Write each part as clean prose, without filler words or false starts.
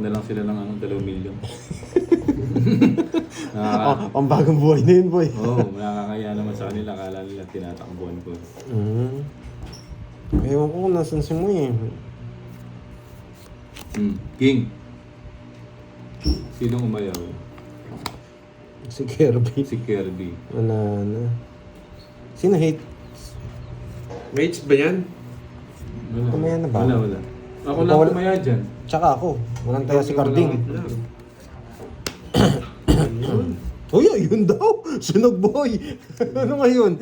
na lang sila ng 2 million. Ang bagong buhay na yun, boy. Nakakaya naman sa kanila. Akala nila tinatakbuhan ko. Ewan ko kung nasan si Moy eh. King. Sinong umayaw? Si Kirby. Si Kirby. Wala na. Sino hate? Mates ba yan? Tumaya na ba? Wala. Ako lang tumaya dyan. Tsaka ako. Walang tayo si Carding. Ayun. Uy, ayun daw! Sunog, boy! Ano ngayon?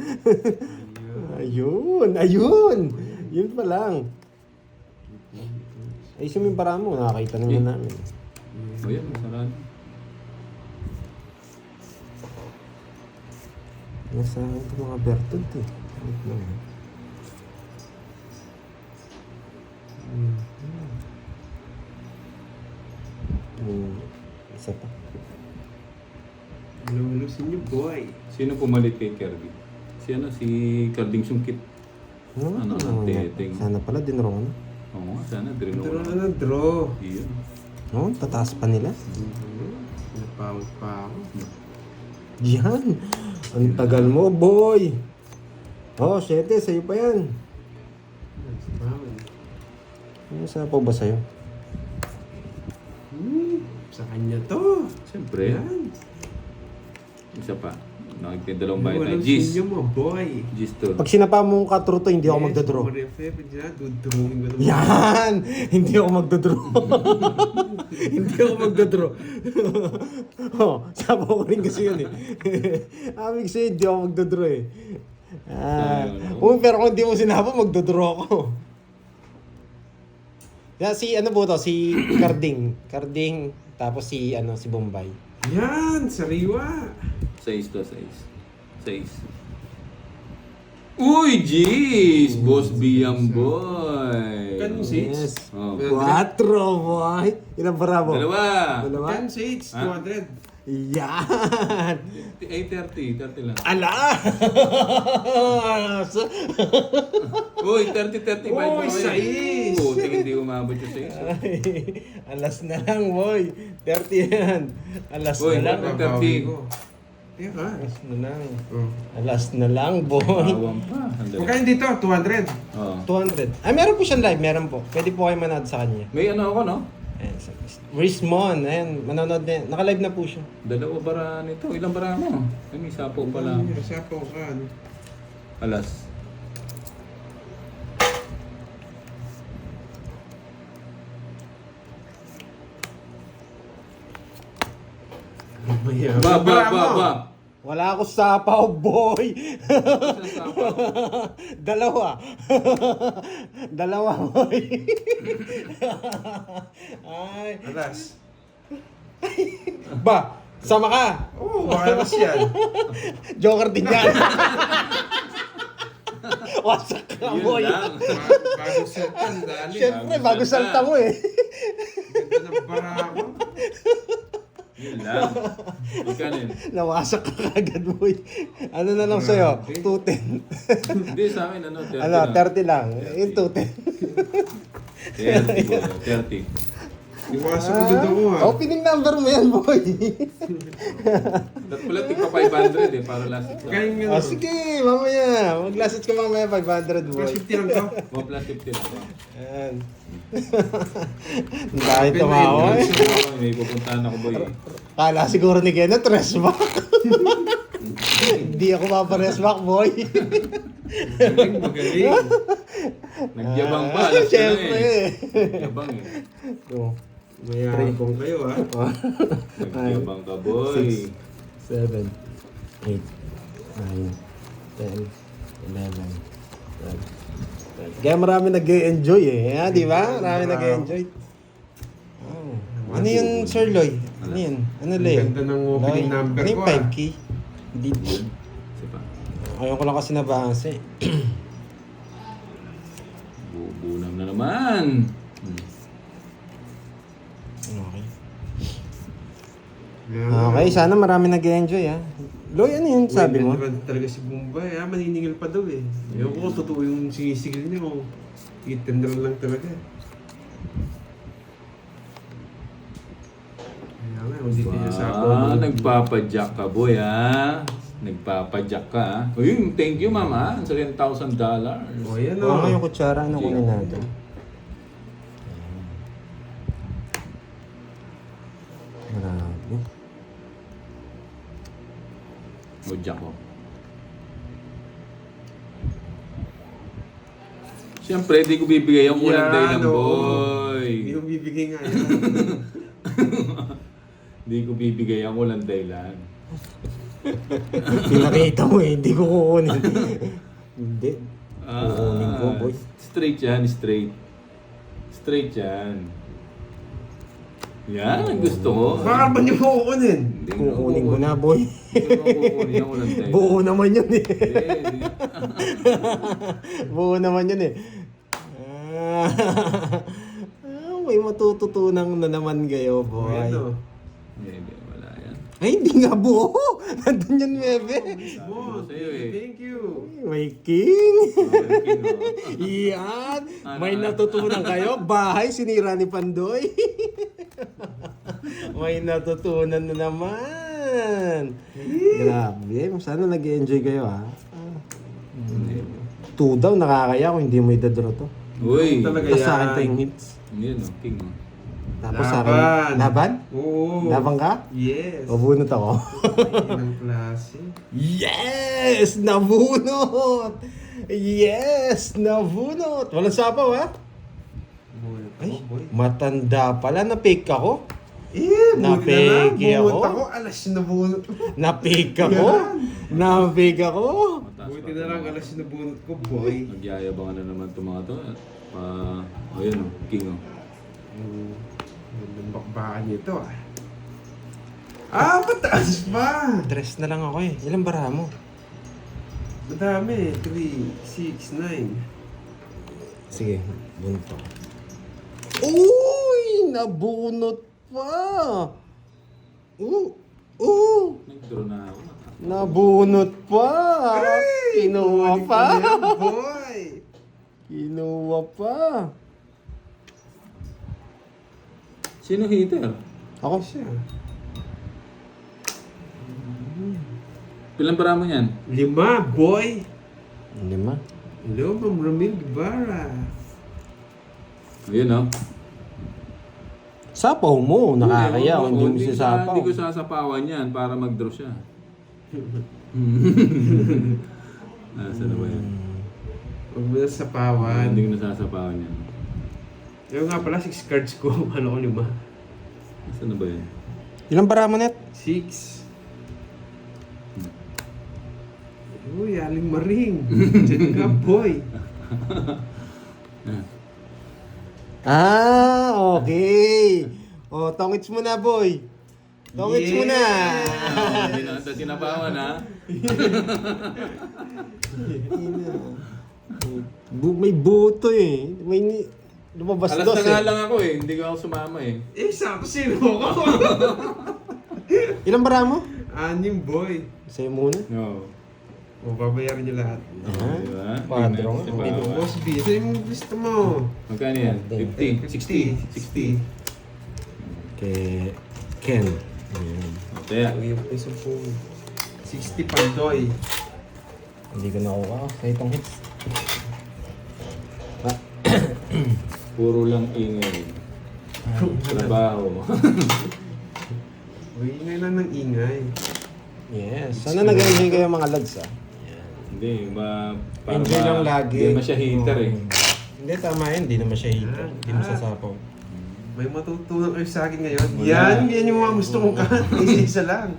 Ayun! Yun pa lang. Ay, yung para mo. Nakakita naman namin. O yan, masarado. Nasa ito mga Bertod eh. Wait lang eh. Isa pa. Lulusin niyo, boy. Sino pumalit kay Kirby? Si Carding Sungkit. Ano, ang teteng. Sana pala dinro na. Oo nga, sana drino. Draw na ng draw. Iyon. No, tataas pa nila. Napawag pa ako. Yan! Ang tagal mo, boy! Oh, 7, sa'yo pa yan. Ano sa po ba sa'yo? Sa kanya to. Siyempre. Yan. Isa pa. Nakikidalawang bayad na. Walang Gis. sinyo mo, boy. Gis to. Pag sinapa mo ka true to, hindi ako magdadraw. Dudrawin ko naman. Yan! Hindi ako magdadraw. Hindi ako magdadraw. Oh, sapa ko rin kasi yun eh. Amig sa'yo, hindi ako magdadraw eh. Pero kung hindi mo sinapa, magdadraw ako. Kaya si ano po to, si Carding, tapos si Bombay. Yan, sariwa. 6 to 6. Uy, jeez! Boss Biyang boy. Kanong seats? Yes. Oh. 4, boy. Ilang bravo? Dalawa. Can seats, 200. Yan! 30 lang. Ala! Uy, 30-35 Uy, 6. Puti, hindi umabot yung 6. Ay, alas na lang, boy. 30 yan. Alas Uy, na lang. Babawi 30. ko. Teka. Alas na lang. Oh. Alas na lang, boy. Awang pa. Magkain dito, 200. Oh. 200. Ay, meron po siyang live. Meron po. Pwede po kayo manood sa kanya. May ano ako, no? Ayan, Rismon. Ayan, manonood na. Naka-live na po siya. Dalawa bara nito. Ilang bara mo? Ay, may sapo pala. Sapo ka. Alas. Ba. Wala ako sapaw, boy. Dalawa. Dalawa, boy. Ay. Alas. Ba, sama ka. Oo, alas yan. Joker din yan. Wasak ka, Yun boy. lang. Bago saltan, dali. Siyempre, bago salta mo eh. Ganda ng bara ako. Yun lang. Ikanin. Nawasak ka kagad, boy. Ano na lang sa'yo? 210. Hindi, sa amin, 30 Ano, lang. 30 lang. Yung 30. 210. Iwasan ko dito ko ha. Opening number mo yan, boy. Dapat pala tigpa 500 eh, para last it lang. Kain nga. Sige, mamaya. Maglasit ka mamaya 500, boy. Plus 50 lang to. 1 plus 50 lang. Ayan. Dahil tumawa eh. May pupuntahan ako, boy. Kala siguro ni Kenneth, resback. Hindi ako maparesback, boy. Magaling. Nagyabang pa, alas ka na Siyempre eh. eh. Nagyabang eh. Oh. Mayabang kayo ha. Nagyabang ka, boy. 7, 8, 9, 10, 11, 12. Kaya marami nag-enjoy eh. Di ba? Marami nag-enjoy. Oh. Ano yun, Sir Loy? Ano yun? Ano Ang Loy? ganda ng opening Loy, number ano yung ko, ah. 5K? Hindi. Isa pa. Ayaw ko lang kasi nabase. Bubunam na naman. Okay. Okay, sana marami nag-enjoy ha. Loy, ano yun sabi mo? Talaga si Bombay ha. Maniningil pa daw eh. Ewan ko kung totoo yung sinisigil niya o itender lang talaga. hindi ko niya sa Nagpapadyak ka, boy, ha? Nagpapadyak ka, ha? Uy, thank you, ma'am, ha? Sa $10,000. O, yan Oo nga o. yung kutsara, ano kunin natin? Marami. O, jack ko. Siyempre, di ko bibigay ang walang Yan, dahilan, oo. boy. Hindi mo bibigay nga yan. Di ko bibigay ang walang dahilan. Pinakita mo eh, hindi ko kukunin. Hindi. Kukunin ko, boy. Straight yan, straight. Straight yan. Yan, ang gusto ko. Bakit ba niyo kukunin? Hindi Kukunin ko na, boy. Hindi ko kukunin ang walang dahilan. Buo naman yun eh. Hindi. Buo naman yun eh. May matututunan na naman kayo, O, boy. yan o. Hindi, wala yan. Ay, hindi nga buo. Nandun yan, bebe. Boss, sa'yo eh. thank you. May king. King, oh. Yan. May natutunan kayo. Bahay, sinira ni Pandoy. May natutunan na naman. Grabe. Sana nag-enjoy kayo, ha? Hindi. 2 daw, nakakaya kung hindi mo idadraw to. Uy. Talaga Tapos sa akin yan. to yung hits. Yan, oh, king, oh. Tapos sa akin, Laban. laban? Oo. Laban ka? Yes. O bunot ako. Ang klase. Yes! Nabunot! Yes! Nabunot! Walang sapaw, ha? Boy, Ay, boy. matanda pala. Na-fake ako. Eh, Napeke ako. Bunot ako. Alas na bunot ko. Na-fake ako. Na-fake ako. Mataas Buti pa na lang ito. alas na bunot ko, boy. Nagyayabangan na naman itong mga to. Ayun, oh, king, oh. Ang bakbakan nito ah. Ah, pataas pa! Dress na lang ako eh. Ilang bara mo? Madami. 3, 6, 9. Sige, bunot ako. Uy! Nabunot pa! Nag-draw na ako. Nabunot pa! Kinuha pa! Boy! Kinuha pa! Sino hitter? Ako Siya. Pilang bara mo yan? 5, boy! 5. Hello, Ma'am Ramil Guevara. Ayun, oh. Sapaw mo, nakakaya kung hindi mo sisapaw. Hindi ko sasapawan yan para mag-draw siya. Nasa na ba yan? Huwag mo na sapawan. Hindi ko nasasapawan yan. Yung nga pala, 6 cards ko. Ano ko 5? Nasa na ba yan? Ilang bara mo, Net? 6. Uy, aling maring. Diyan ka, boy. Ah, okay. O, tongits mo na, boy. Tongits mo na. Hindi na sa sinapawan, ha? May buto eh. Lumabas Alas dos na nga eh. lang ako eh. Hindi ko ako sumama eh. Eh, sakto sino ko. Ilang bara mo? 6, boy. Sa'yo muna. No. O, babayaran niyo lahat. Ah, Diba? Padro. Tingnan, Hindi sipawan. ko, boss B. Ito yung gusto mo. Magkano yan? 50? 60? 60? Kay Ken. Ayan. Kaya, Ang iyong isang po. 60 Pandoy. Hindi ko nakuha. Sa itong hits. puro lang ingay. Trabaho. Uy, ingay lang ng ingay. Yes. Sana nag-enjoy kayo mga lads ah. Hindi, Enjoy lang lagi. Hindi naman siya hater eh. Hindi, tama yan. Hindi naman siya hater. Hindi mo sasapaw. May matutunan kayo sa akin ngayon. Wala. Yan yung mga gusto kong kahat. Isa lang.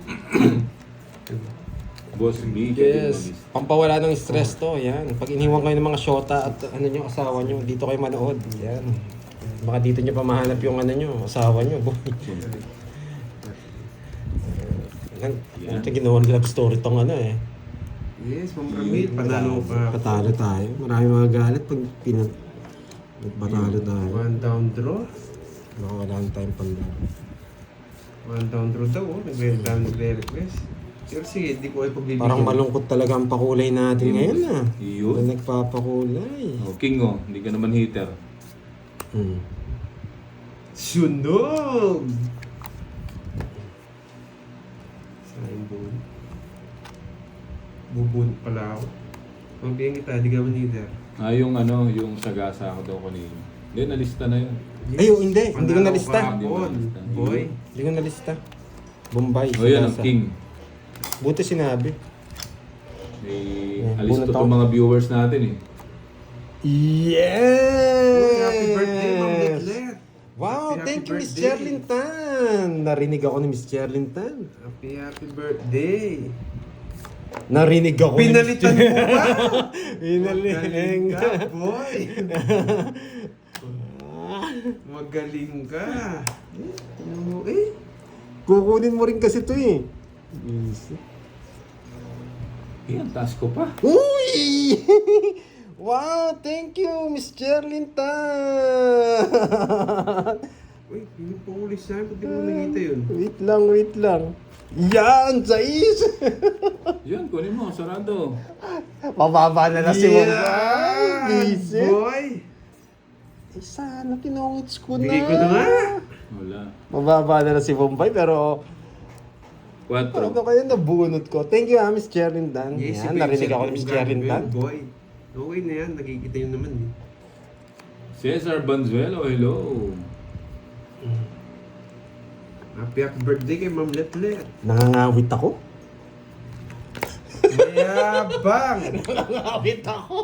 Boss B. Yes. Pampawala ng stress to. Yan. Pag iniwan kayo ng mga shota at ano nyo, asawa nyo, dito kayo manood. Yan. Baka dito nyo pa mahanap yung ano nyo, asawa nyo. Boy. Yeah. Ito ginawang love story tong ano eh. Yes, Ma'am Ramil, panalo ka. Patalo tayo. Marami mga galit pag nagpatalo tayo. One down draw. Nakawalaan tayong panlaro. One down draw daw, oh. Nagre-request. Pero sige, hindi ko ay pagbibigyan. Parang malungkot talaga ang pakulay natin Yun. ngayon ah. Yun. Wala nagpapakulay. Oh, King oh, hindi ka naman hater. Sunog! Bubunot pala ako. Magbiyan kita, di ka maniter. Yung ano, yung sagasa ako daw kanina. Hindi, nalista na yun. Ay, hindi. Hindi ko nalista. Hindi mo nalista. Boy. Hindi ko nalista. Bombay. O yan, ang Sagasa. king. Buti sinabi. May Yeah, alis to bunot itong ako. mga viewers natin eh. Yes! Happy birthday, Ma'am Letlet. Wow, Happy thank you, Miss birthday. Cherlyn Tan. Narinig ako ni Miss Cherlyn Tan. Happy birthday. Narinig ako Pinalitan mo ba? Pinaling Magaling ka. ka, boy. Magaling ka. Ano mo eh? Kukunin mo rin kasi to eh. Easy. Yan, taas ko pa. Uy! Wow, thank you, Miss Cherlyn Tan. Uy, pinupulis na. Ba't di mo nakita yun? Wait lang. Yan, Sais! Yan, kunin mo, sarado. Mababa na na si Bombay. Busy. Boy. Eh, sana tinongits ko na. Bigay ko na nga. Wala. Mababa na si Bombay, pero 4. ano kaya nabunot ko? Thank you, Miss Cherlyn Tan. Yes, Yan, si narinig Vincent ako ni Miss kung Cherlyn galing Tan. yun, boy. Okay na yan. Nakikita yun naman eh. Cesar Banzuelo, hello. Happy birthday kay Ma'am Letlet. Nangangawit ako? Mayabang! Nangangawit ako.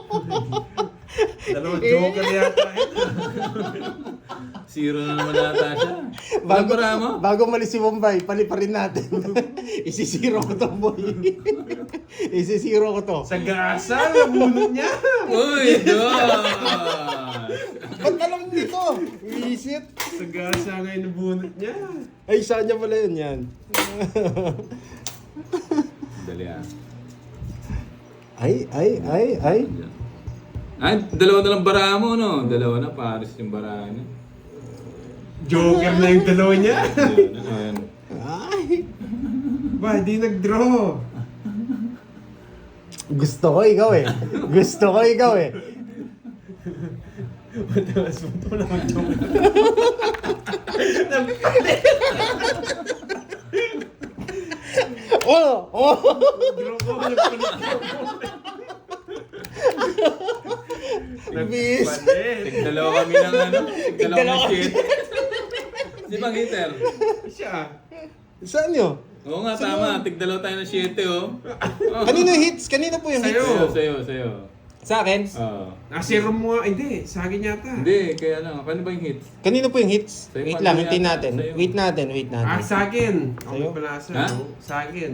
Dalawang joker yata ito. Zero na naman ata siya. Walang para mo? Bago malis si Bombay, paliparin natin. Isisiro ko to, boy. Isisiro ko to. Sa gasa, nabunot niya. Uy, Diyos! Ba't alam dito? Visit. Sa gasa ngayon nabunot niya. Ay, saan niya pala yun yan? Dali ah. Ay. Ay, dalawa na lang bara mo, no? Dalawa na, pares yung bara niya. Joker na yung dalawa niya. Ayan. Ay. Ba, di nag-draw. Gusto ko ikaw eh. Gusto ko ikaw eh. Matalas mo ito naman joker. Oh! Draw ko, nagpalit ko. Miss. Nagpalit. Tig-dalawa kami ng ano? Tig-dalawa kami shit. Si Bang Hitter. Siya. Saan nyo? Oo nga, tama. Tig-dalawa tayo ng 7, oh. Kanino hits? Kanino po yung hits? Sa'yo. Sa'yo. Sa akin? Oo. Zero mo nga. Hindi, sa akin yata. Hindi, kaya lang. Paano ba yung hits? Kanino po yung hits? Sa'yo Wait pa lang, rin hintayin yata. natin. Sa'yo. Wait natin. Sa akin. Ako Sa'yo? may palasa. Ha? no? Sa akin.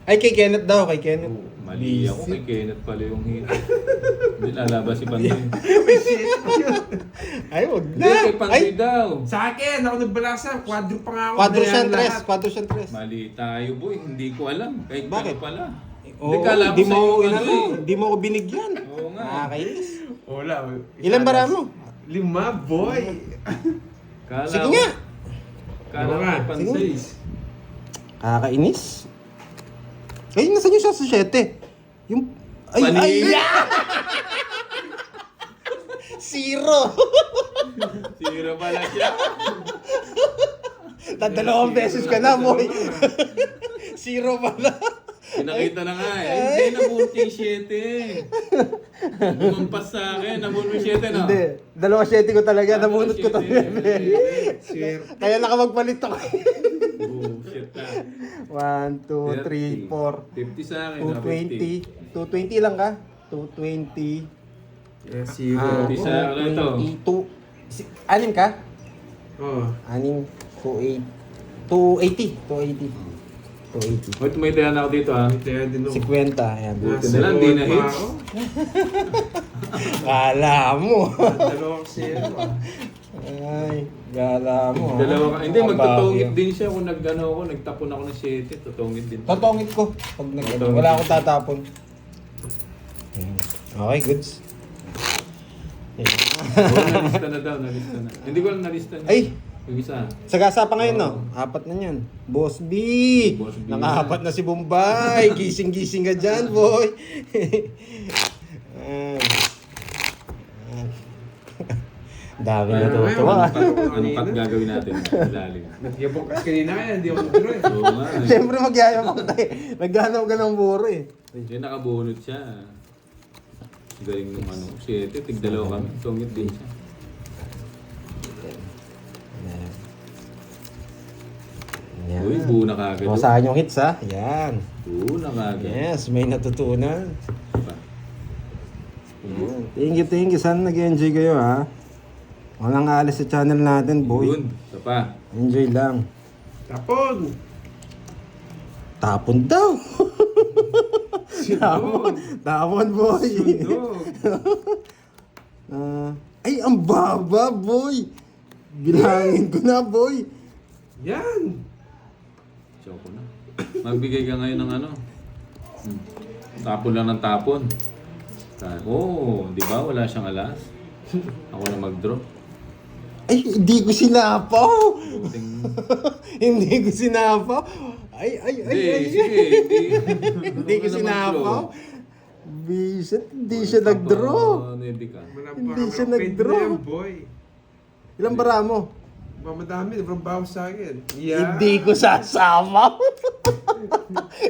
Ay, kay Kenneth daw, kay Kenneth. Mali ako kay Kenneth pala yung hits. Hindi lalabas si Pandoy. Ay, wag Hindi, na. kay Pandoy Ay, daw. Sa akin, ako nagbalasa. Quadro pa nga ako. Quadro Bayan Centres, lahat. Quadro Centres. Mali tayo, boy. Hindi ko alam. Kay Bakit? Kenneth pala. Oo, Hindi kala di ko mo sa'yo ako ano inano, eh. di mo ako binigyan. Oo nga. Nakakainis. Wala. Ilan bara mo? 5, boy. Kala Sige ko- nga. Kala Ano ko nga? kay Pandoy. Nakakainis. Ay, nasan yung sa 7? Yung... Ay, Mali. ay! Zero! Zero pala siya. Dalawang beses ka na, boy. Zero pala. Pinakita na nga eh. Hindi, nabunot yung 7. Bumampas sa akin. Nabunot yung 7, no? Hindi. 2-7 ko talaga. Nabunot ko to. Sir. Kaya nakamagpalit ako. Bullshit na. 1, 2, 3, 4. 50 sa akin. 220. 220 lang ka? 220. Yes, zero. Isa ako ito. 2. Anim ka? Oh. Anim. 280. 280. Wait, may dayan ako dito ah. Kaya din ako. 50. Ayan. Buti na lang, di na Pa hits. ako. Kala mo. Dalawang zero ah. Ay, gala mo. ha? Dalawa ka. Hindi, Kabawi, magtutungit ah. din siya kung nag-ano ako, nagtapon ako ng 7, tutungit din. Totongit ko. Pag Totongit. wala akong tatapon. Okay, goods. Oo, nalista na daw, nalista na. Hindi ko lang nalista niya. Ay! Yung isa. Sagasa pa ngayon, no? 4 na yan. Boss B! Boss B. Naka-4 na si Bombay. Gising-gising ka dyan, boy. Dami na tutuwa. Anong cut gagawin natin? Ilalim. Nagyabok kasi kanina kaya, hindi ako nag-draw eh. Oo nga. eh. Siyempre magyayabang tayo. Naghanap ka ng buro eh. Hindi, nakabunot siya. Galing nung ano, 7, tigdalawa kami. Sungit din siya. Yan. Uy, buo na kagad. Masahan yung hits ha. Yan. Buo na kagad. Yes, may natutunan. Diba? Yan. Thank you. Sana nag-enjoy kayo ha. Walang alis sa channel natin, boy. Yun, isa pa. Enjoy lang. Tapon! Tapon daw. Sundog! Tapon, boy. Sundog! Ay, ang baba, boy. Bilangin ko na, boy. Yan! Choco na. Magbigay ka ngayon ng ano. Tapon lang ng tapon. Di ba? Wala siyang alas. Ako na mag-draw. Ay, hindi ko sinapaw. Buting... Hindi ko sinapaw. Ay. Sige. Hindi ko sinapaw. Bisit, hindi siya nag-draw. Hindi siya nag-draw. Yan, boy. Ilang bara mo? Madami, sobrang bawas sa akin. Yeah. Hindi ko sasapaw.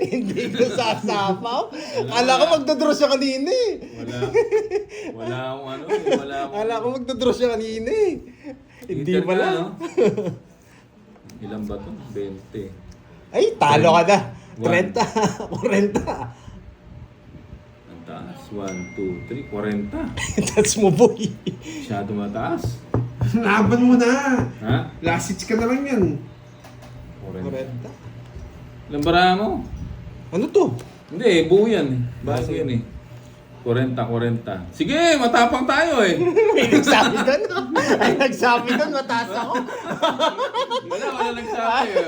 Hindi ko sasapaw. Kala ko magdodraw siya kanina eh. Wala akong ano. Kala ko magdodraw siya kanina eh. Hindi Inter pala. na, no? Ilan ba to? 20. Ay, talo ka na. 1. 30. 40. Ang taas. 1, 2, 3, 40. That's mo, boy. Masyado mataas. Laban mo na! Ha? Last hits ka na lang yan. 40. 40. Ilang bara mo? Ano to? Hindi, buo yan eh. Bago yan eh. 40. Sige, matapang tayo eh. May nagsabi doon. Ay, nagsabi doon. Mataas ako. Wala nagsabi eh.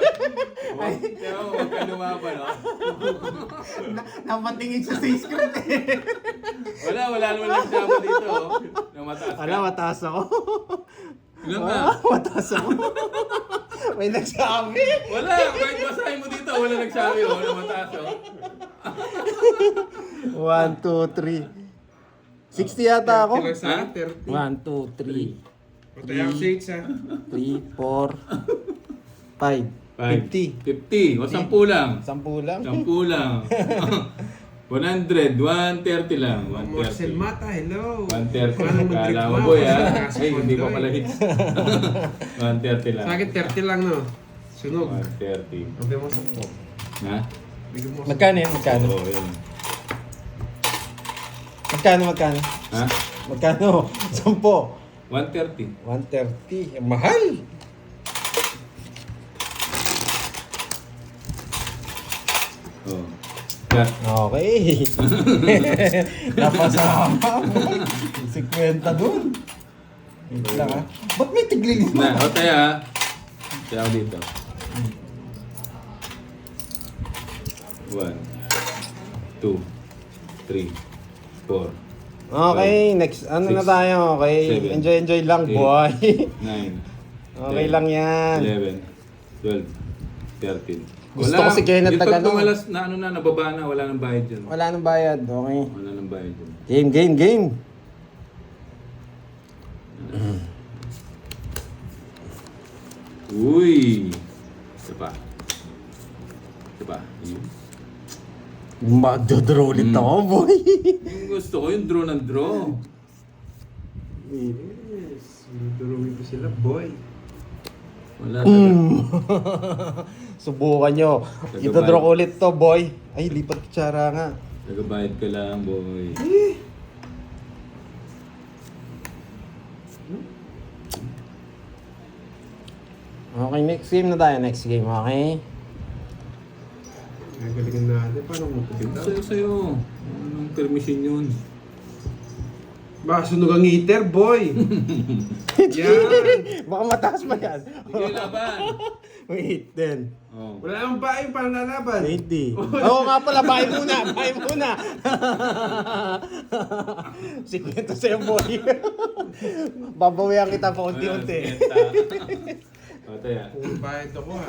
Kaya huwag ka lumaban, no? Napatingin siya sa script eh. Wala naman nagsabi dito. Oh. Na mataas ka. Ala, mataas ako. Ilan ka? Mataas ako. May nagsabi. Wala, kahit basahin mo dito, wala nagsabi. Wala mataas, oh. 1, 2, 3. 60 yata ako. 30 lang sa akin, 30. 1, 2, 3. Patay ako sa hits, ha? 3, 4, 5. 50. 50. O 10 lang. 10 lang. 10 lang. 100. 130 lang. Marcel 130. Mata, hello! 130. Paano Kala mo mag-drink boy ba? ha? Kasi Ay, hindi pa kondo, pala eh. hits. 130 lang. Sa akin, 30 lang, no? Sunog. 130. Sabi mo sa po. Ha? Bigyan mo sa Magkano yan? Magkano? Oo, yun. Magkano? Ha? Magkano? 10. 130. 130. Ang mahal. Oh. Cut. Okay. Napasama. 50 dun. Wait lang ha. Ba't may tiglig Na, o tayo ha. Tayo ako dito. 1, 2, 3, 4. Okay, next. Ano na 6, tayo? Okay. 7, Enjoy lang, 8, boy. 9. Okay lang yan. 11, 12, 13. Gusto ko si Kenneth na Yung gano'n. alas na ano na, nababa na, wala nang bayad dyan. Wala nang bayad. Okay. Wala nang bayad dyan. Game. Uy! Isa pa. Yun. Magdodraw ulit ako, boy. Yung gusto ko, yung draw ng draw. Yes. Durungin ko sila, boy. Wala Subukan nyo. Ito-draw ko ulit to, boy. Ay, lipat kutsara nga. Nagabayad ka lang, boy. Okay, next game na tayo. Next game, okay? Nagalingan natin. Paano mo pagkita? Sa'yo. Anong permission yun? Baka sunog ang heater, boy! Yan! Baka mataas pa yan. Sige, laban. Wait, then. Oh. Wala namang bahay para lalaban. 80. Oo nga pala, buy muna. 50 sa'yo, boy. Babawihan kita pa unti-unti. O, tayo. Kung bayad ako, ha?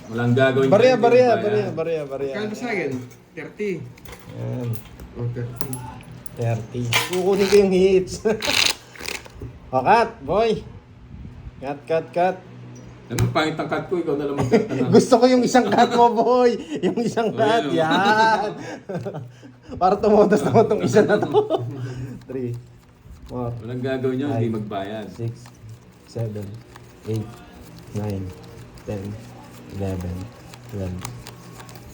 Walang gagawin. Barya. Kaya ba sa akin? 30. Yan. O, 30. 30. Kukunin ko yung hits. O, cut, boy. Cut. Ano, pangit ang cut ko, ikaw na lang mag-cut na. Gusto ko yung isang cut mo, boy. Yung isang cut. Ayan, oh. Yan. Para tumotas naman tong isa na to. 3, 4, Walang gagawin nyo, hindi magbayad. 6, 7, 8, 9, 10, 11, 12,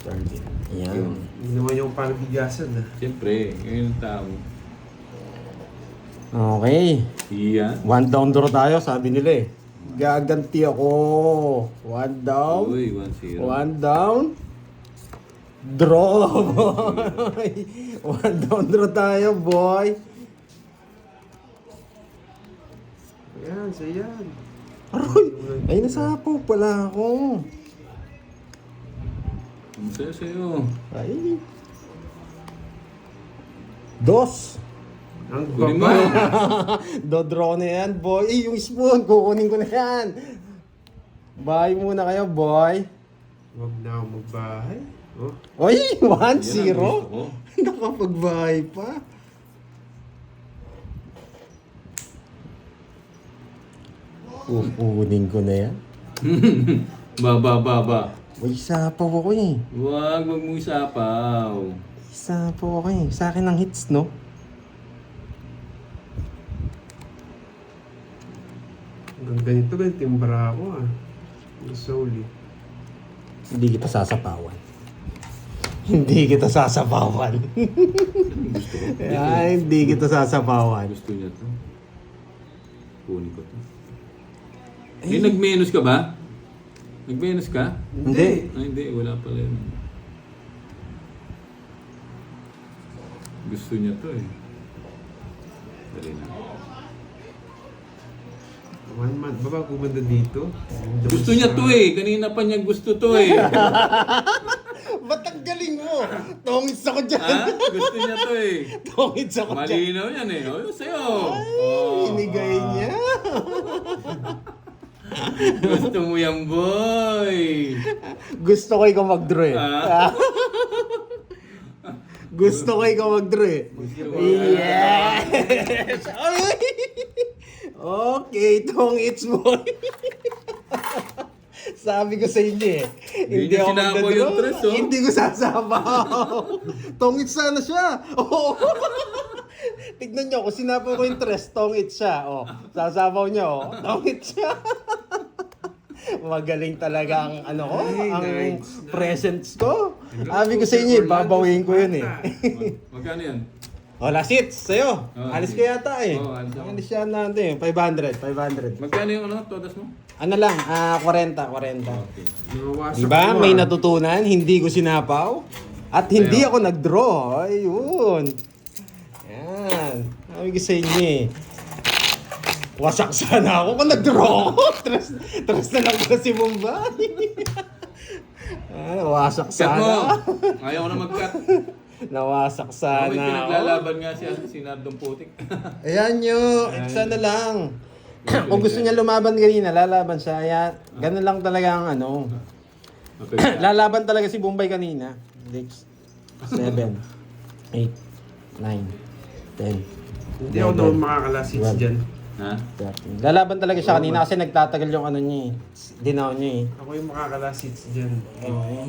13. Ayan. Hindi naman yung pangbigasan ah. Siyempre, ngayon ang tao. Okay. Iyan. 1 down draw tayo, sabi nila eh. Gaganti ako. 1 down. Uy, 1-0. 1 down. Draw, boy. 1 down draw tayo, boy. Ayan, so yan. Aroy! Ay, nasapaw pala ako. Ang sa'yo. Ay. 2. Ang Kunin mo. baba. Dodraw na yan, boy. Eh, yung spoon, kukunin ko na yan. Bye muna kayo, boy. Huwag na akong magbahay. Oh. Oy, Yan ang 1-0. gusto ko. Nakapagbahay pa. Kukunin ko na yan. Ba. Uy, sapaw ako eh. Wag mo isapaw. Sapaw ako eh. Sa akin ang hits, no? Hanggang ganito yung timbra ako ah. Solely. Hindi kita sasapawan. Hindi kita sasapawan. Gusto ko. Ay, hindi kita sasapawan. Gusto niya to. Kunin ko to. Eh, nag-menus ka ba? Nag-menus ka? Hindi. Ay, hindi. Wala pala yun. Gusto niya to eh. Dali na. 1 month. Baba, kumanda dito. Gusto niya to eh. Kanina pa niya gusto to eh. Ba't ang galing mo? Tongits ako dyan. Ha? Gusto niya to eh. Tongits ako dyan. Malinaw yan eh. O, yun sa'yo. Inigay niya. Gusto mo yan, boy. Gusto ko ikaw mag-draw eh. Ha? Gusto ko ikaw mag-draw eh. Yes! Ay! Okay, tongits boy. Sabi ko sa inyo eh. Hindi niya sinapaw magdadraw. yung tres, oh. Hindi ko sasapaw. Tongits sana siya. Oo. Tignan nyo, kung sinapaw ko yung tres, tongits siya. Oh, sasapaw niya, oh. Tongits siya. Magaling talaga ang ano ko, Ay, ang nice. presence ko. Sabi ko sa inyo, babawiin ko yun eh. Magkano yan? Oh, last hits, sa'yo. Oh, Alis sige. ko yata eh. Oh, alis ako. Alis siya natin, 500. Magkano yung ano, todas mo? Ano lang, 40. Okay. Nawawasak Diba? ko, May ah. natutunan, hindi ko sinapaw. At hindi ako nag-draw. Ayun. Yan. Sabi ko sa inyo eh. Wasak sana ako kung nag-draw ako. Trust na lang ko si Mumbai. Wasak Cut mo! sana. Ayaw ko na mag-cut. Nawasak May sana ako. pinaglalaban nga si Nardong Putik. Ayan nyo, sana lang. Kung gusto niya lumaban kanina, lalaban siya. Ayan, ganun lang talaga ang ano. Okay. Lalaban talaga si Bombay kanina. 6, 7, 8, 9, 10, Hindi ako naman makakalasits Well. dyan. Ha? 13. Lalaban talaga siya kanina kasi nagtatagal yung ano niya eh. Dinaw niya eh. Ako yung makakalasits dyan. Okay.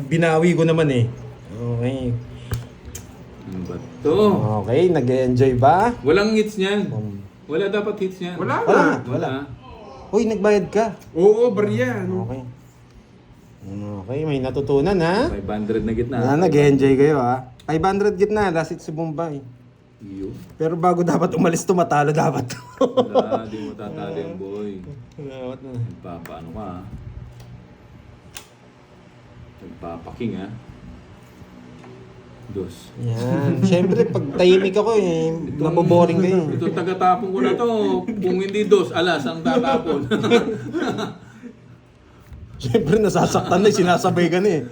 Binawi ko naman eh. Okay. Ano ba to? Okay, nag-enjoy ba? Walang hits niyan. Wala dapat hits niyan. Wala Wala. na. Wala. Uy, nagbayad ka. Oo, barya. Okay. Okay, may natutunan ha. 500 na gitna. Nag-enjoy kayo ha. 500 gitna, last hit si Bombay. Iyo. Pero bago dapat umalis to, matalo dapat to. Wala, di mo tatalo yung boy. Dapat na. Nagpapaano ka ha? Nagpapaking ha? Dos. Yan. Siyempre, pag tahimik ako eh, naboboring kayo. Ito tagatapon ko na to. Kung hindi dos, alas ang tatapon. Siyempre, nasasaktan na eh, sinasabay ka na eh.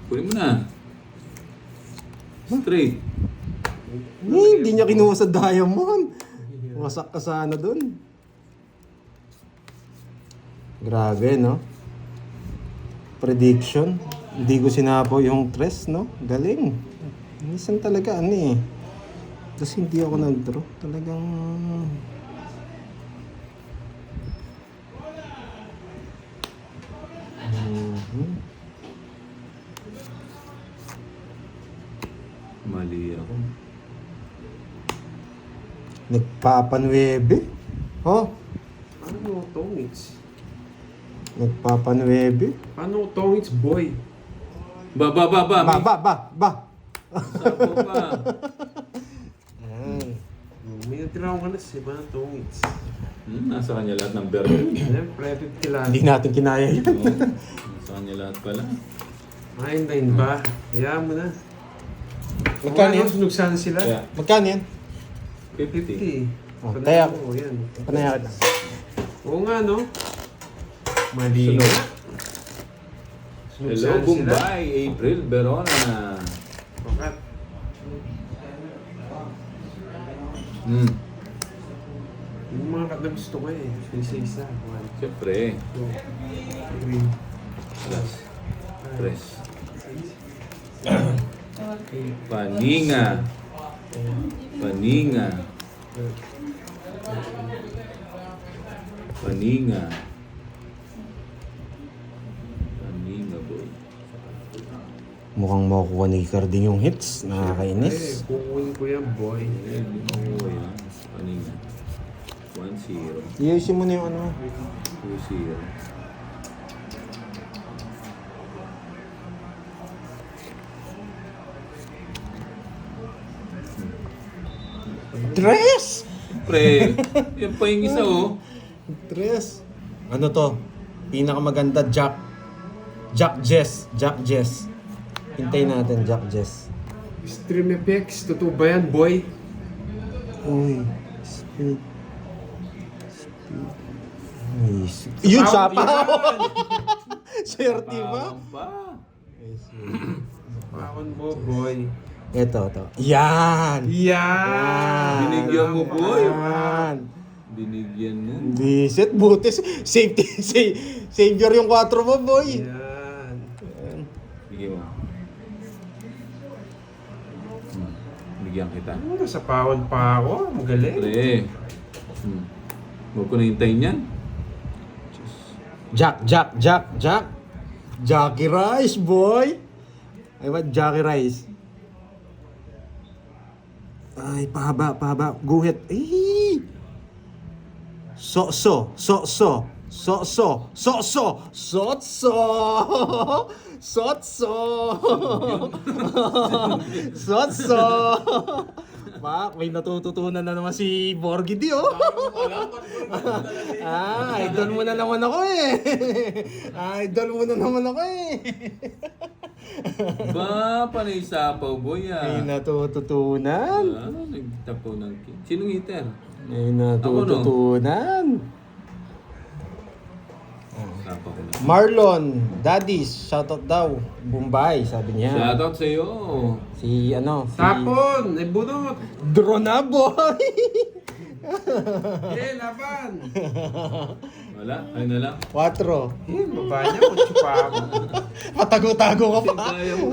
Kunin mo na. Straight. Hindi niya kinuha sa diamond. Wasak ka sana dun. Grabe, no? Prediction. Hindi ko sinapo yung tres, no? Galing. Minsan talaga, ano eh. Tapos hindi ako nag-draw. Talagang... Mhm. Mali ako. Nagpapanuebe? Oh, Paano tongits? nagpapanuebe? Paano tongits, boy? Ba. Ba. Sapo pa. Ayan. May natira akong alas eh. Paano tongits? Nasa kanya lahat ng berto. Siyempre, 50 lang. Hindi natin kinaya yun. Oo. Nasa kanya lahat pala. Nine ba? Hayaan mo na. Magkano yan? Sinugsan sila. Kaya, Magkano yan? 50. 50. Oh, Panalo kaya- ko, yan. Panaya ka. Oo nga, no? Mali Sunod. nga. Hello, Sinugsan sila. Bombay, April, Verona. Pakat. Yung mga kat na gusto ko eh. Isa-isa. 1, Siyempre, 2, 3, plus, 3. 8, Paninga. Paninga. Paninga. Paninga, boy. Mukhang makukuha ni Carding yung hits. Eh, Nakakainis. kukunin ko yan, boy. Eh, di mo ko yan. Paninga. 1-0. Iayusin mo na yung ano. 2-0. Tres! Pre, yan pa yung isa oh. Tres. Ano to? Pinakamaganda, Jack. Jack Jess. Hintayin natin, Jack Jess. Stream effects, totoo ba yan, boy? Uy. Speed. Ay, yun, sapaw! Swerte ba? Tawang pa. Pakon mo, boy. Ito. Yan! Yan! Binigyan mo, boy. Yan! Binigyan mo. Bisit, butis. Safety, savior yung 4 mo, boy. Yan. Bigyan mo. Bigyan kita. Ano, sa pawon pa ako. Magaling. Pre. Huwag ko na hintayin yan. Jack. Jackie Rice, boy. I want Jackie Rice. Ay, pahaba. Guhit. Ay! Sotso. Pak, may natututunan na naman si Borgie di, oh. Idol mo na naman ako eh. Ba, panay sapaw, boy May ah. natututunan. Nagtapaw ng king. Sinong hitter? May natututunan. Sapaw ko na. Marlon, Daddies, shoutout daw. Bombay, sabi niya. Shoutout sa'yo. Si Tapon! Ay, bunot! Draw na, boy! Eh, laban! Wala? Ayun na lang. 4. Eh, baba niya. Kutsi pa ako. Patago-tago ka pa. Kaya mo.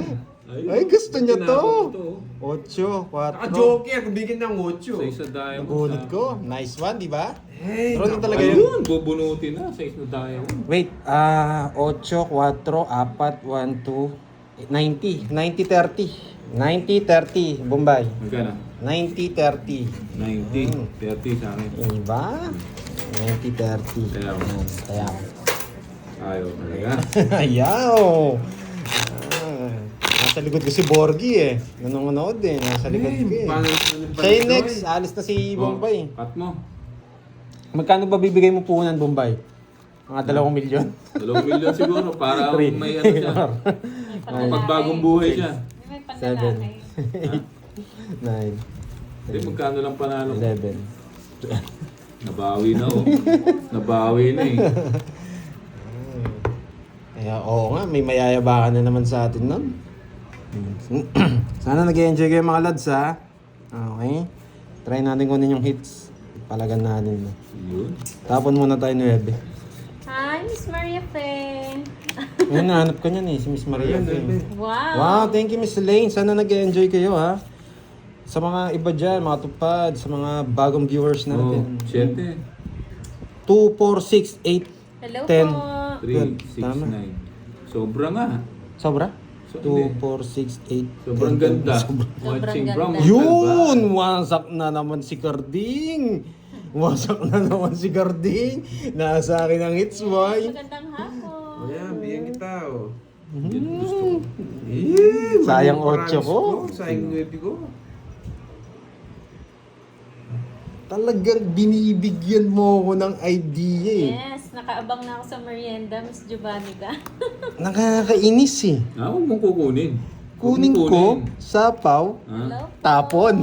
Ay, gusto niya to. Tinapon 8, 4. Naka-joker. Kung bigyan ng 8. Sa isa daya mo. Nagulat ko. Nice one, di ba? Hey, Draw na talaga yun. Ayun, bubunutin na. Sa isa daya mo. Wait, 8, 4, 4, 1, 2, 90. 90-30, Bombay. Magkano? 90-30. 90. 30 sa akin. Diba? 90-30. Kaya mo. Kaya. Ayaw talaga. Ayaw! Nasa likod ko si Borgie eh. Nanonood eh. Nasa likod ko eh. Siya yung next. Alis na si Bombay. Cut mo. Magkano ba bibigay mo puhunan, Bombay? Mga 2 milyon? 2 million siguro para Three. may ano siya. Mapagbagong buhay siya. May 7, panlalaki. 9, Hindi, magkano lang panalo ko? 11. Nabawi na oh. Nabawi na eh. Kaya oo nga, may mayayabangan na naman sa atin nun. Sana nag-enjoy kayo mga lads ha. Okay? Try natin kunin yung hits. Palagan natin. Yun. Tapon muna tayo 9. Hi, Miss Maria Fe. Ngayon nahanap ka niyan eh, si Miss Maria. Ayan, Fe. Wow. Wow, thank you Miss Lane. Sana nag-enjoy kayo ha. Sa mga iba dyan, mga tupad, sa mga bagong viewers Oh, natin. 7. 2, 4, 6, 8, Hello 10. po. 3, 6, Tama. 9. Sobra nga. Sobra? So, 2, hindi. 4, 6, 8, Sobrang 10. ganda. Sobrang- Watching ganda. from Yun! Wasak na naman si Carding! Wasak na naman si Carding! Nasa akin ang hits, boy! Magandang hapon. O yan, bigyan kita oh. Yan gusto ko. Sayang maraming 8 ko. Sayang 9 ko. Talagang binibigyan mo ko ng idea eh. Yes, nakaabang na ako sa merienda, Miss Giovanni ka. Nakakainis eh. Huwag mong kukunin. Huwag Kunin mong ko, kunin. sapaw, Ha? Hello? tapon.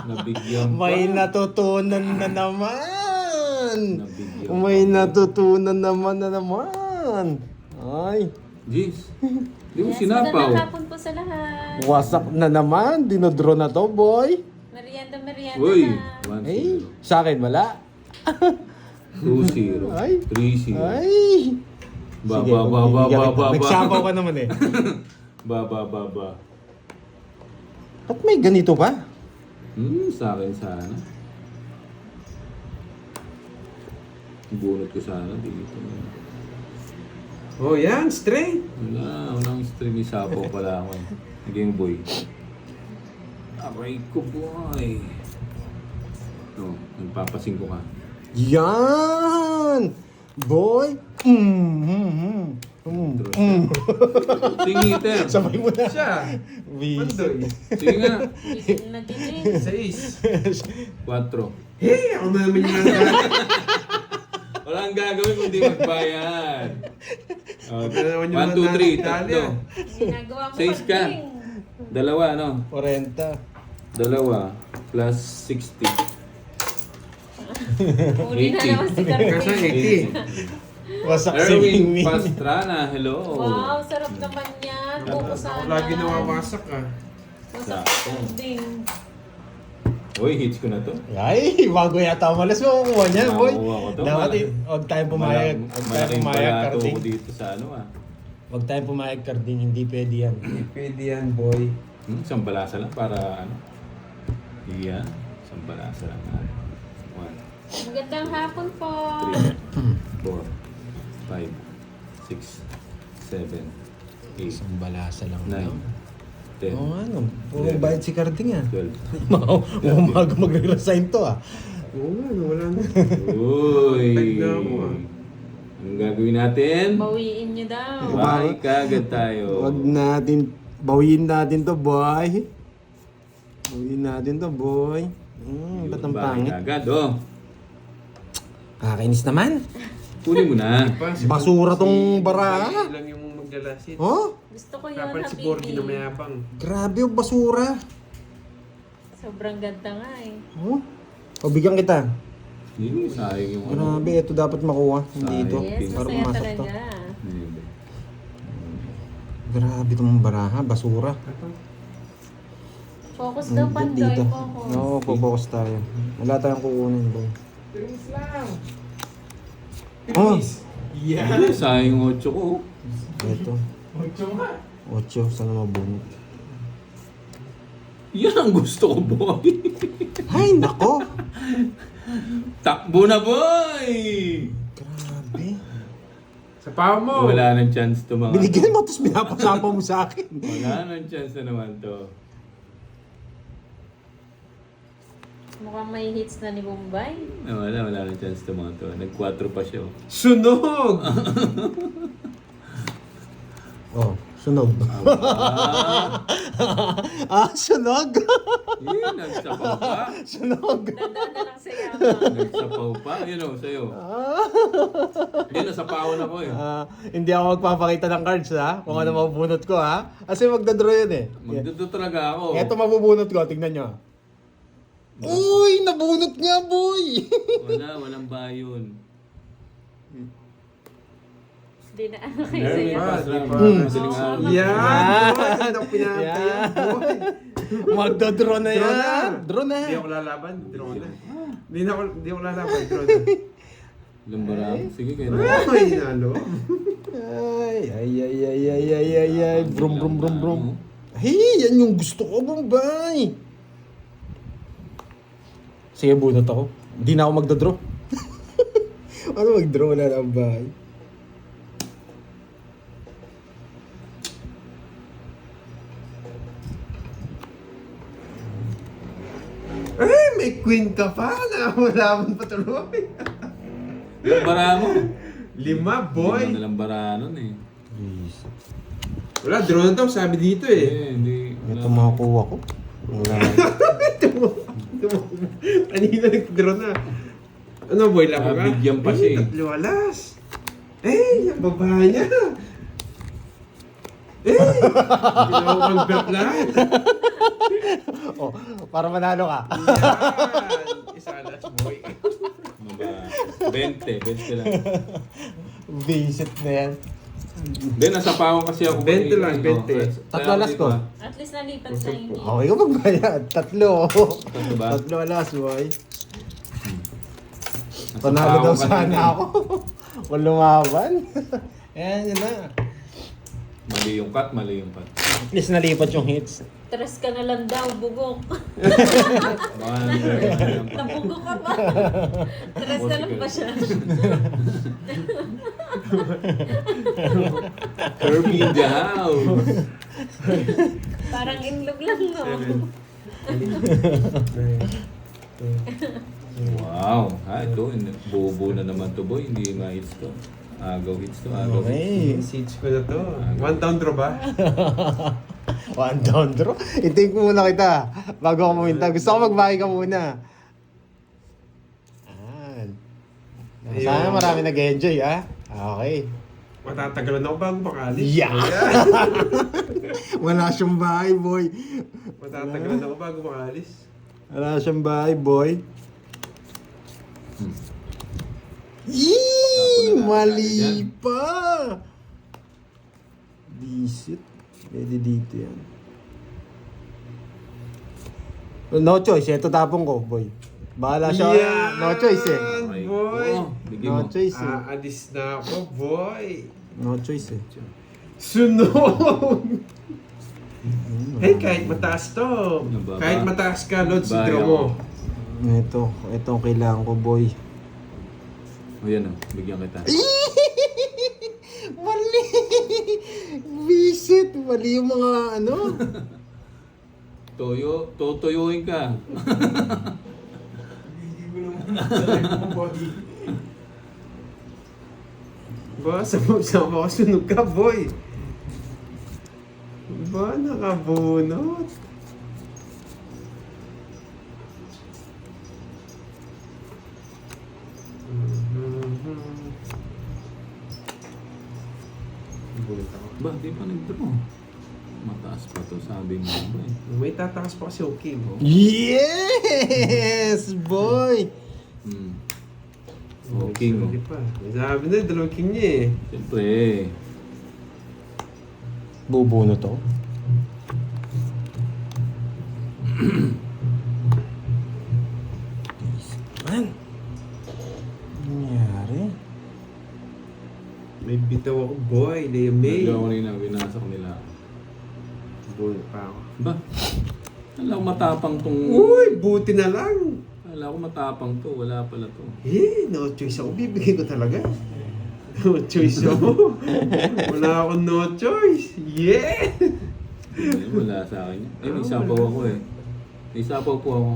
Nabigyan pa. May natutunan na naman. Nabigyan May pa. natutunan naman. Ay, Jeez. Di mo Yes, sinapaw. magandang hapon po sa lahat. wasak na naman. Dinodro na to, boy. Merienda Uy. na. 1-0. Ay, sa akin wala. 2-0. Ay. 3-0. Ay. Ba, Sige, ba, ba, ba, pagbibigyan ba, kita. ba, ba. Nagsapaw ka naman eh. Ba. Ba't may ganito pa? Sa akin sana. Bunot ko sana dito. Oh yan, straight. Walang string isapo pala ako eh. Naging boy. Aray ko boy. No, nagpapasin ko ka. Yan! Boy! Singiter. Sabay mo na. Siya. Mandoy. Sige nga. Nagiging. 6. 4. Hey, ako na naman yung nangyayon. Walang gagawin kundi magbayad. Oh, Wala naman yung 1, 2, 3, nanalo. tatlo. Ginagawa ko 6 ka. pagding. Dalawa, no? 40. Dalawa plus 60. Uli na 80. naman si Carmen. Kasi 80. Wasak si Erwin Mingming. Pastrana, hello. Wow, sarap naman yan. Buko sana. Ako lagi nawawasak ah. Masarap Sakto. pagding. Uy, hits ko na to. Ay, bago yata umalis mo kukuha niyan, boy. Makukuha ko to. Dapat huwag tayong pumayag. Huwag tayong Malaking pumayag, palato Carding. ko dito sa ano ah. Huwag tayong pumayag, Carding. Hindi pwede yan. Pwede yan, boy. Isang balasa lang para ano. Iyan. Isang balasa lang. 1, Magandang hapon po. 3, 4, 5, 6, 7, 8, Isang balasa lang. 9, 10, Oo, ano. Puro bayad si Carding ah. 12. Umaga magre-resign to ah. Oo nga, wala na. Uy! Tag na ako, ah. Anong gagawin natin? Bawiin niyo daw. Bye kagad tayo. Huwag natin, bawiin natin to, boy. Bawiin natin to, boy. Ba't ang Bye pangit? kagad, oh. Kakainis naman. Kunin mo na. Basura tong baraha. Hindi lang yung maglalasit. Oh, Gusto ko yun, Dapat si Borgie na Habibi. mayabang. grabe yung basura. Sobrang ganda nga eh. Oh, pabigyan kita. Hindi, sayang yung ano. Grabe, ito dapat makuha. Hindi ito. Yes, Para masaya pumasok to. talaga. Hindi. Grabe itong baraha, basura. Focus daw, Pandoy. Dito. Focus. Oo, focus tayo. Wala tayong kukunin, boy. Please lang. Oh, Hindi, sayang yung 8 ko. ito. 8, sana mabunot. Yan ang gusto ko, boy. Ay, nako! Takbo na, boy! Grabe. Sa paa mo. Wala nang chance to mga... Binigyan mo, tapos pinapasapa mo sa akin. Wala nang chance na naman to. Mukhang may hits na ni Bombay. Wala nang chance to mga to. Nag-4 pa siya. Oh. Sunog! Oh, sunog. Sunog! Nagsapaw pa. Sunog! Dadaan na lang sa yama. Nagsapaw pa. Yun o, sa'yo. Hindi, nasapawan ako eh. Hindi ako magpapakita ng cards ha, kung ano mabubunot ko ha. Kasi magdadraw yun eh. Magdudo talaga ako. Ito mabubunot ko, tignan nyo. Uy, nabunot nga boy! Walang bayon. Di na ano kayo Erwin sa'yo. Pastrana. Madaling araw. Yan! Boy, ganda ko pinatay yan, boy. Magdadraw na Draw na. yan. Draw na. Hindi ako lalaban. Draw na. Hindi ako lalaban. Draw na. Lambarang. Sige, kayo na. Ay, nalo. Ay. Brum. Hey, yan yung gusto ko, Bombay. Sige, bunot ako. Hindi na ako magdodraw. Ano magdraw na lang ba? Eh, may queen ka pa na wala mo patuloy. Ilang bara mo? 5, boy. Hindi mo nalang bara nun eh. Wala, draw na daw, sabi dito eh. Hindi. Ito makakuha ko. Wala. Kanina nag-draw na. Ano boy, labo ka? Bigyan pa siya eh. 3 alas. Eh, yung babae niya. Eh, pinaka-convert lahat. Oh, para manalo ka. Yan, isa alas boy. Ano ba? 20 lang. Visit na yan. Hindi, nasa pao kasi ako. 20 lang, 20. Tatlo alas ko. At least nalipat sa inyo. Okay ka magbayad. 3. Tatlo ba? 3 alas, boy. Nasa Panalo pao daw ka sana din eh. ako. Kung lumaban. Ayan, yun na. Mali yung cut, mali yung cut. At least nalipat yung hits. Tres ka na lang daw, bugok. Baka Nabugok ka ba? Tres na lang pa siya. Kirby in the house. Parang inlog lang, no? Wow. Ito, bubo na naman to boy. Hindi ma-hits to. Agaw hits to, agaw hits. Okay. Seeds ko na to. 1 down draw ba? 1 down draw. I-take muna kita. Bago ako pumunta. Gusto ko magbahay ka muna. Ayan. Sana marami nag-enjoy, ha? Okay. Matatagalan ako bago makalis. Yeah! Wala siyang bahay, boy. Matatagalan ako bago makalis. Wala siyang bahay, boy. Yee! Mali pa! Bisit. Pwede dito yan. No choice. Ito tapong ko, boy. Bahala siya. Yan, No choice eh. Okay. boy. Oh, bigyan No mo. choice eh. Aalis na ako, boy. No choice eh. Sunog! Hey, kahit mataas to. Nababa. Kahit mataas ka, Lods, Nababa draw ako. mo. Ito ang kailangan ko, boy. O yan o, bigyan kita. Mali! Visit! Mali yung mga ano. Tuyuin ka. Ba, sama ko sunog ka, boy. Ba, nakabunot. Bunot ako. Ba, di pa nag-draw. Mataas pa to, sabi mo ba eh. May tatakas pa kasi okay mo. Yes! Boy! Hmm. Okay mo. Hindi pa. Sabi na, 2 king niya eh. Siyempre. Bubuno to. Man! Nangyari? May bitaw ako, boy. Lea May. Nagawa ko rin ang binasa ko nila. Bunot pa ako. Ba? Alam ko matapang tong... Uy, buti na lang. Alam ko matapang to, wala pala to. Eh, no choice ako. Bibigay ko talaga. No choice ako. Wala akong no choice. Yeah! Ay, wala sa akin. Eh, may sapaw ako eh. May sapaw po ako.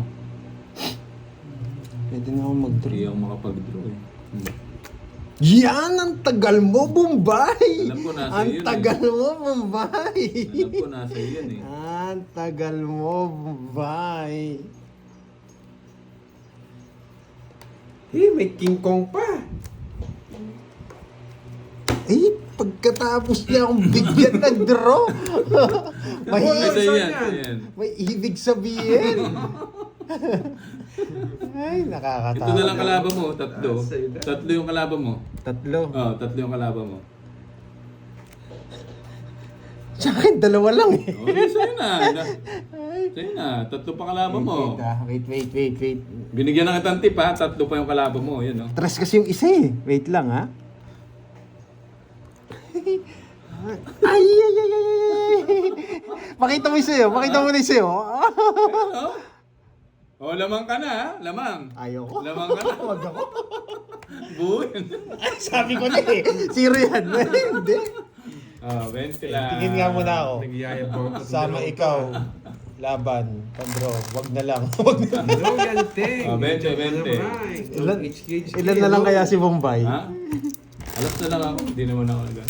Pwede na ako mag-draw. Hindi ako makapag-draw eh. Hmm. Yan! Ang tagal mo, Bombay! Alam ko nasa Ang yun tagal mo, Bombay! Alam ko nasa iyan eh. Ang tagal mo, Bombay! Eh, may King Kong pa. Eh, pagkatapos niya akong bigyan ng draw! may, Nasa saan iyan, yan? ayan. may ibig sabihin! Ay, nakakatawa. Ito na lang kalaban mo, tatlo. Ah, sa'yo na. Tatlo yung kalaban mo. Tatlo. Oo, tatlo yung kalaban mo. Sa akin, 2 lang eh. Oh, sa'yo na. Sa'yo na, tatlo pa kalaban mo. Wait. Binigyan na kitang tip ha, tatlo pa yung kalaban mo. Yan oh. Tres kasi yung isa eh. Wait lang ha. Ay, ay, ay, ay, ay. Pakita mo yung sayo. Pakita mo na yung sayo. Oh, lamang ka na, ha? Lamang. Ayoko. Lamang ka na. Wag ako. Buhin. Ay, sabi ko na eh. Zero yan. Hindi. Ah, 20 lang. Tingin nga muna ako. Nagyaya pa ako. Sama ikaw. Laban. Pandro. Wag na lang. Wag na lang. No, gante. Oh, 20. Ilan na lang kaya si Bombay? Ha? Alas na lang ako. Hindi naman ako nag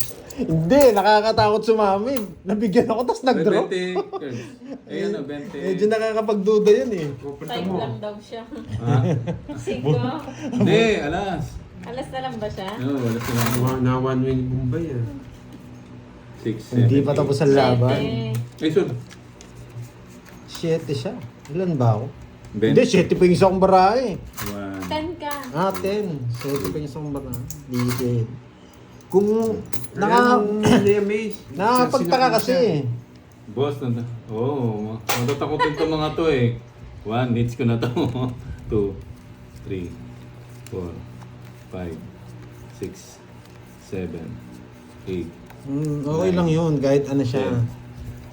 Hindi. Nakakatakot sumami. Nabigyan ako tapos nag-draw. 20 cards. Ayan na, 20. Medyo nakakapagduda yan eh. Time lang daw siya. Ha? 5. Hindi, alas. Alas na lang ba siya? No, alas na lang. Na one win Bombay ah. 6, 7, Hindi pa tapos ang laban. 7. Ay, sun. 7 siya. Ilan ba ako? 20. Hindi, 7 pa yung isang barahe. 1. 10 ka. 10. 7 pa yung isang barahe. Hindi. Kung Amaze. nakapagtaka kasi. Boss, matatakotin to mga to eh. 1, needs ko na to. 2, 3, 4, 5, 6, 7, 8, Okay lang yun, kahit ano siya.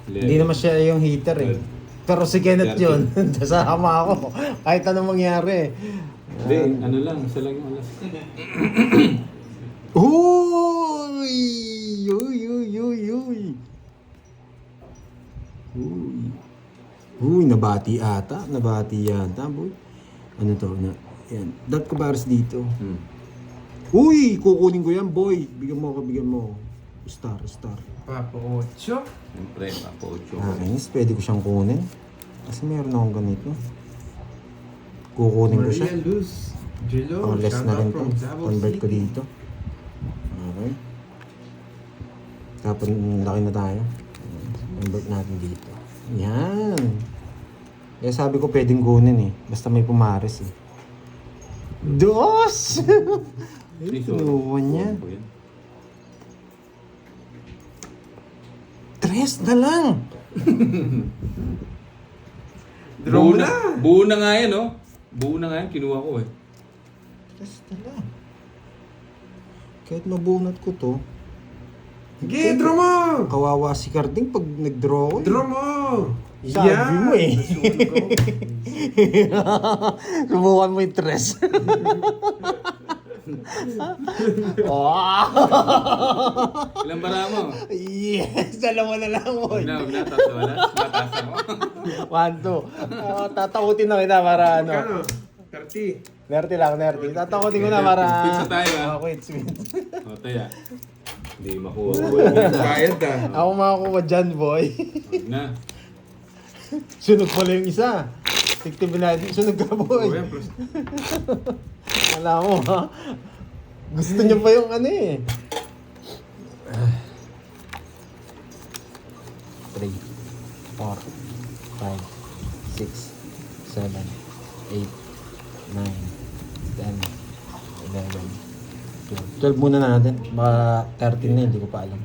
11. Hindi naman siya yung hitter eh. Pero si Kenneth yun, kasama ako. Kahit anong mangyari. Hindi, ano lang, isa lang yung alas. Uy! Uy, uy, uy, uy. Uy, nabati ata. Nabati yata, boy. Ano to? Yan. Dot ko baris dito. Uy! Kukunin ko yan, boy. Bigyan mo ako, bigyan mo. Star. Papa Ocho. Siyempre, Papo 8. Nakakainis, pwede ko siyang kunin. Kasi meron akong ganito. Kukunin ko siya. Maria Luz. Jello. Pang less na rin to. from Davao Convert ko City. dito. Okay. Tapos laki na tayo. Convert natin dito. Yan. Kaya sabi ko pwedeng kunin eh. Basta may pumares eh. Dos! Ay, kinuha niya. Tres na lang! Draw mo na. Buo na nga yan, no? Buo na nga yan, kinuha ko eh. Tres na lang. Kahit mabunot ko to, Sige, draw mo. kawawa si Carding pag nag-draw ko. Draw mo. Sabi mo eh. Subukan mo yung tres. Ilang bara mo? Yes! Dalawa na lang mo. Huwag na, tatlo alas. Mataas ako. 1, 2. Tatakutin na kita para ano. Kano? 30. Nerty lang, nerty. Tatakutin ko na para... Quits na tayo, ah. Quits. O, taya. Hindi makuha ko. Bayad ah. Ako makakuha dyan, boy. Huwag na. Sunog pala yung isa. Tigtibin natin. Sunog ka, boy. Oh, yan, plus. Wala mo, ha? Gusto niyo pa yung ano eh. 3, 4, 5, 6, 7, 8, 9, 10, 11, 12. 12 muna natin. Baka 13 na, hindi ko pa alam.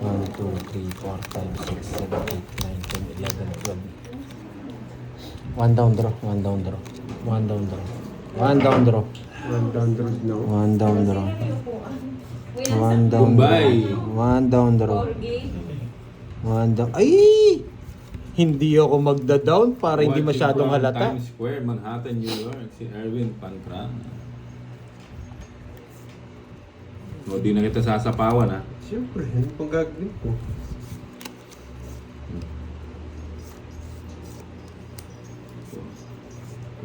1, 2, 3, 4, 5, 6, 7, 8, 9, 10, 11, 12. One down draw. One down draw. One down draw. One down draw. 100 no. One down draw. One down draw. Bombay. One down draw. 4 game. One down. Ay! Hindi ako magda-down para hindi masyadong halata. Times Square, Manhattan, New York. Si Erwin Pancran. O, di na kita sasapawan, ha? Siyempre, ano pang gagawin ko?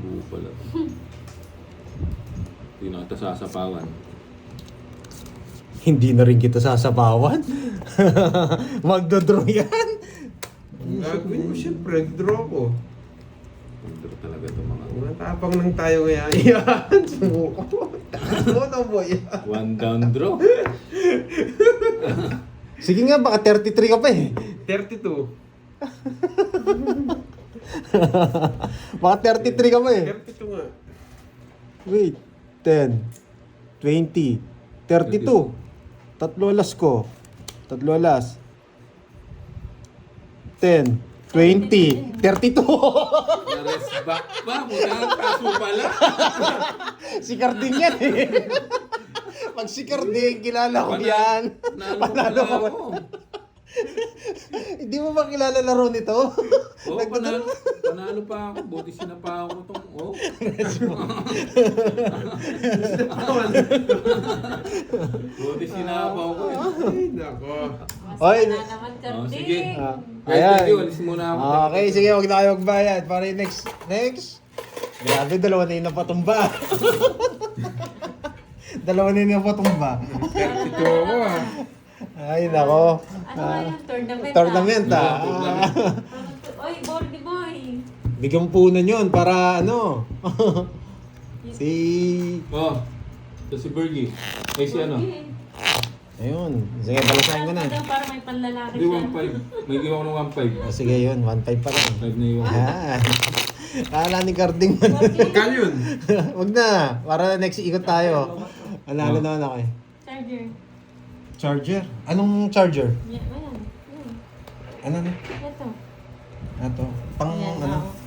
Buo pala. Di na kita sasapawan. Hindi na rin kita sasabawan. Magda-draw yan. Ang gagawin ko, siyempre, draw ko. Under talaga ito mga. Matapang lang tayo kaya. Yan, sumuko. Ano na boy? One down draw. Sige nga, baka 33 ka pa eh. 32. Baka 33 ka pa eh. 32 nga. Wait. 10, 20, 32. Tatlo alas ko. Tatlo alas. 10, 20, 32. Na-rest back pa. Muna ang kaso pala. Si Carding yan eh. Pag si Carding, kilala ko Panalo- yan. Panalo Panalo pala ka ako. Hindi mo ba kilala laro nito? Oo, panalo pa ako. Buti sinapa ako itong... Oh. Buti sinapa ako eh. Ay, nako. Oy. Mas na naman, Oh, Carding. sige. Ah, Guys, ayan. thank you. Alis muna ako. Okay, sige, huwag na kayo magbayad. Para yung next. Grabe, dalawa na yung napatumba. Dalawa na yung napatumba. Ito ako ah. Ay, nako. Ano nga yung tournament? Tournament ah. Oy, Bordy Boy. Bigyan mo punan yun para ano. si... Oh, ito si Bergie. Eh, si ano? Bordy. Ayun. Sige, balasahin ko na. Para may panlalaki Hindi, siya. 1.5. May iwan ko ng 1.5. O, sige yun, 1.5 pa lang. 5 na iwan. Yan. Kala ni Carding man. Magkano yun? Wag na. Para next ikot tayo. Alala naman ako eh. Charger. Charger? Anong charger? Yan, ayan. Yan. Ano na? Ito. Ito. Pang Ayan, ano? oo.